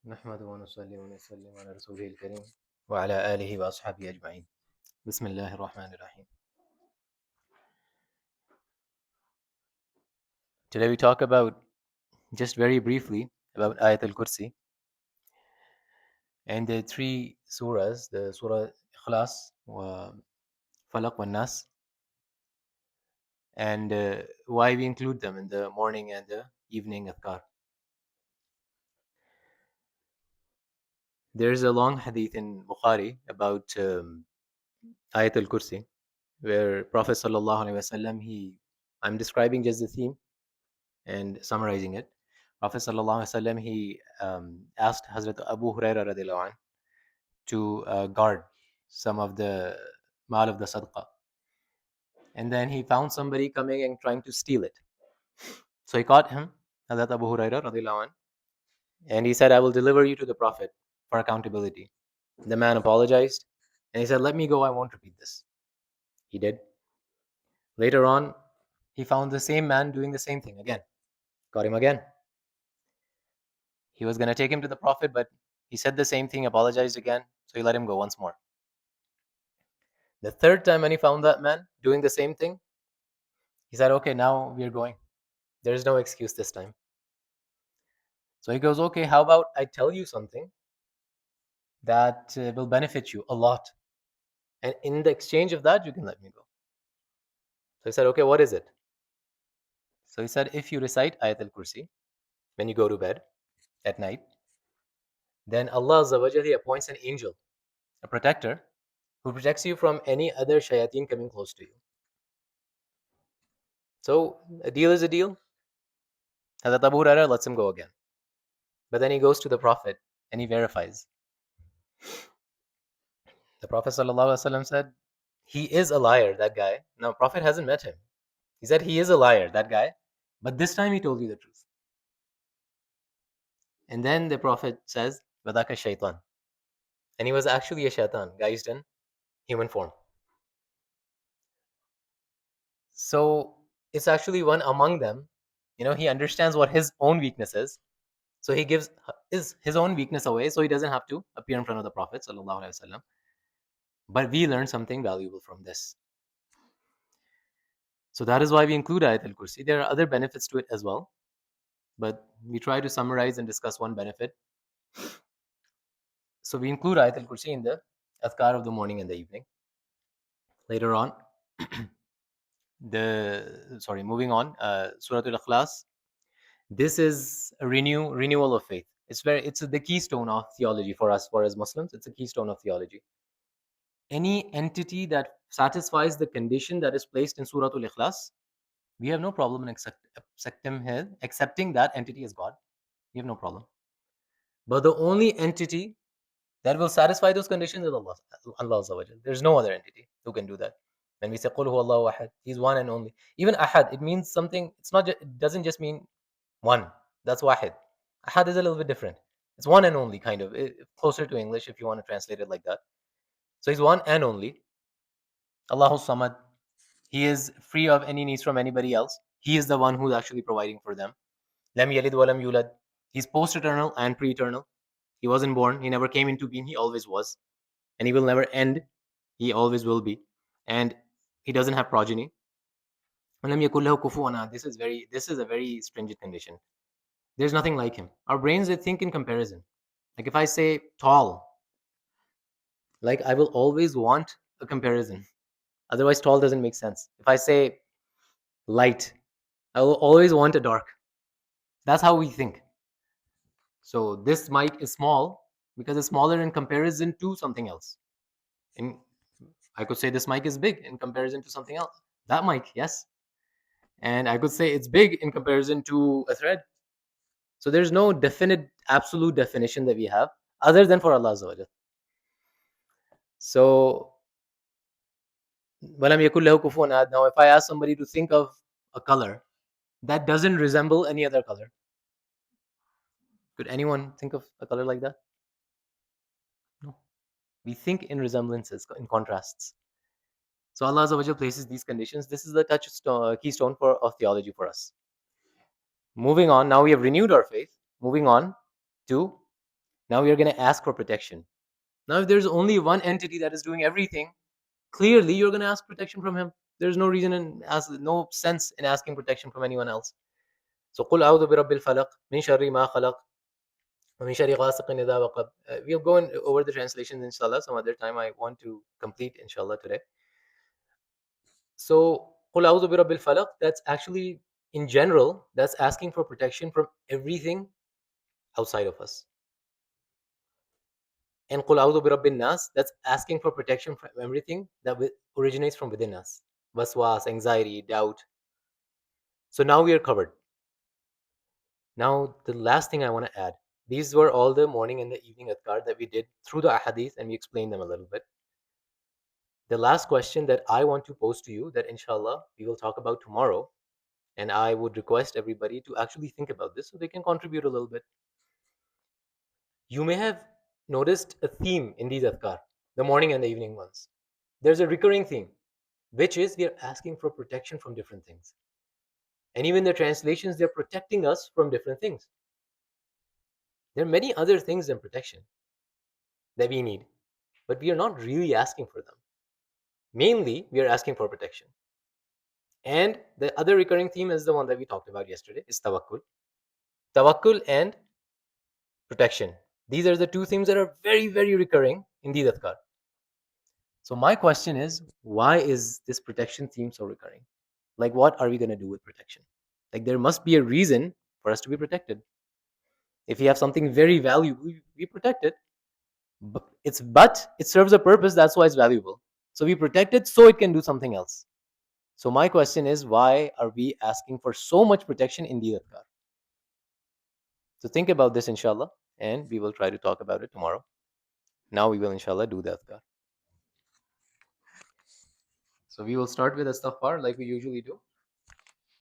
نحمده ونصلي ونسلم على رسوله الكريم وعلى آله وأصحابه أجمعين. بسم الله الرحمن الرحيم. Today we talk about, just very briefly, about Ayatul Kursi and the three surahs, the Surah Ikhlas, Falaq wa Nas, and why we include them in the morning and the evening adhkar. There's a long hadith in Bukhari about Ayatul Kursi, where Prophet Sallallahu Alaihi Wasallam, I'm describing just the theme and summarizing it. Prophet Sallallahu Alaihi Wasallam, he asked Hazrat Abu Huraira radiallahu anh to guard some of the mal of the sadaqah. And then he found somebody coming and trying to steal it. So he caught him, Hazrat Abu Huraira radiallahu anh, and he said, I will deliver you to the Prophet for accountability. The man apologized and he said, let me go, I won't repeat this. He did. Later on, he found the same man doing the same thing again. Caught him again. He was going to take him to the Prophet, but he said the same thing, apologized again, so he let him go once more. The third time when he found that man doing the same thing, he said, okay, now we're going. There's no excuse this time. So he goes, okay, how about I tell you something that will benefit you a lot. And in the exchange of that, you can let me go. So he said, okay, what is it? So he said, if you recite Ayatul Kursi when you go to bed at night, then Allah Azza wa Jalla appoints an angel, a protector, who protects you from any other shayateen coming close to you. So a deal is a deal. Hazrat Abu Hurairah lets him go again. But then he goes to the Prophet and he verifies. The Prophet ﷺ said, he is a liar, that guy. Now, Prophet hasn't met him. He said, he is a liar, that guy. But this time he told you the truth. And then the Prophet says, Vadaka shaitan. And he was actually a shaitan, guised in human form. So it's actually one among them. He understands what his own weakness is. So he gives his own weakness away, so he doesn't have to appear in front of the Prophet ﷺ. But we learn something valuable from this. So that is why we include Ayatul Kursi. There are other benefits to it as well, but we try to summarize and discuss one benefit. So we include Ayatul Kursi in the adhkar of the morning and the evening. Later on, moving on, Surah Al-Ikhlas. This is a renewal of faith. It's the keystone of theology for us, as Muslims. It's a keystone of theology. Any entity that satisfies the condition that is placed in Surah Al-Ikhlas, we have no problem in accepting that entity as God. We have no problem. But the only entity that will satisfy those conditions is Allah Azza wa Jalla. There's no other entity who can do that. When we say Qul huwa Allahu ahad, He's one and only. Even ahad, it means something. It doesn't just mean one. That's wahid. Ahad is a little bit different. It's one and only, kind of closer to English if you want to translate it like that. So He's one and only. Allahu Samad. He is free of any needs from anybody else. He is the one who's actually providing for them. Lam yalid wa lam yulad. He's post-eternal and pre-eternal. He wasn't born. He never came into being. He always was. And he will never end. He always will be. And he doesn't have progeny. This is a very stringent condition. There's nothing like him. Our brains, they think in comparison. Like if I say tall, like I will always want a comparison. Otherwise, tall doesn't make sense. If I say light, I will always want a dark. That's how we think. So this mic is small because it's smaller in comparison to something else. And I could say this mic is big in comparison to something else. That mic, yes. And I could say it's big in comparison to a thread. So there's no definite, absolute definition that we have other than for Allah Azza wa Jalla. So, وَلَمْ يَكُنْ لَهُ كُفُوًا أَحَدٌ. Now, if I ask somebody to think of a color that doesn't resemble any other color, could anyone think of a color like that? No. We think in resemblances, in contrasts. So Allah Azza wa Jalla places these conditions. This is the keystone of theology for us. Moving on, now we have renewed our faith. Moving on to Now we are going to ask for protection. Now, if there's only one entity that is doing everything, clearly you're going to ask protection from him. There's no reason and no sense in asking protection from anyone else. So, قُلْ أَعُوذُ بِرَبِّ الْفَلَقِ مِنْ شَرِّ مَا خَلَقَ وَمِنْ شَرِّ غَاسِقٍ إِذَا وَقَبَ. We'll go over the translations, inshallah, some other time. I want to complete, inshallah, today. So, قُلْ أَعُوذُ بِرَبِّ الْفَلَقِ, that's actually, in general, that's asking for protection from everything outside of us. And قُلْ أَعُوذُ بِرَبِّ النَّاسِ, that's asking for protection from everything that originates from within us. Waswas, anxiety, doubt. So now we are covered. Now, the last thing I want to add, these were all the morning and the evening adhkar that we did through the hadith, and we explained them a little bit. The last question that I want to pose to you, that inshallah we will talk about tomorrow, and I would request everybody to actually think about this so they can contribute a little bit. You may have noticed a theme in these adhkar, the morning and the evening ones. There's a recurring theme, which is we are asking for protection from different things. And even the translations, they're protecting us from different things. There are many other things than protection that we need, but we are not really asking for them. Mainly, we are asking for protection. And the other recurring theme is the one that we talked about yesterday, is tawakkul. Tawakkul and protection. These are the two themes that are very, very recurring in these adhkar. So my question is, why is this protection theme so recurring? Like, what are we going to do with protection? Like, there must be a reason for us to be protected. If we have something very valuable, we protect it. But it serves a purpose. That's why it's valuable. So we protect it so it can do something else. So my question is, why are we asking for so much protection in the adhkar? So think about this, inshallah, and we will try to talk about it tomorrow. Now we will, inshallah, do the adhkar. So we will start with astaghfar like we usually do.